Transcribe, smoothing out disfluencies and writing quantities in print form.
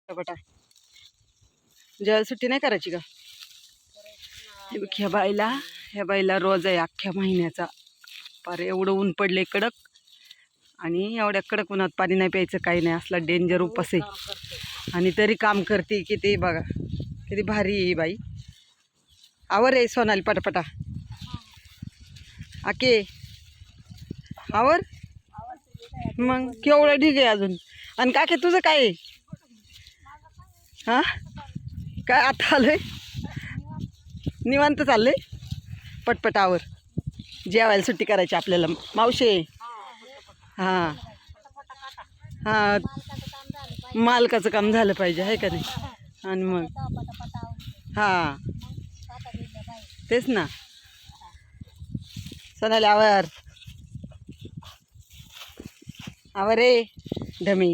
पटापटा जेवायला सुट्टी नाही करायची का? हे बघ, ह्या बाईला रोज आहे अख्ख्या महिन्याचा. पार एवढं ऊन पडले कडक, आणि एवढ्या कडक उन्हात पाणी नाही प्यायचं, काही नाही, असला डेंजर उपास आहे. आणि तरी काम करते. किती बघा, किती भारी आहे ही बाई. आवर आहे सोनाली पटापटा. आके आवर. मग केवढं ढीग आहे अजून. आणि काके तुझं काय आहे? हा काय आता आलंय? निवांत चाललंय. पटपटावर जेवायला सुट्टी करायची आपल्याला मावशे. हां हां, मालकाचं काम झालं पाहिजे, आहे का नाही? आणि मग हां तेच ना. सोनाली आवर, आवर रे ढमी.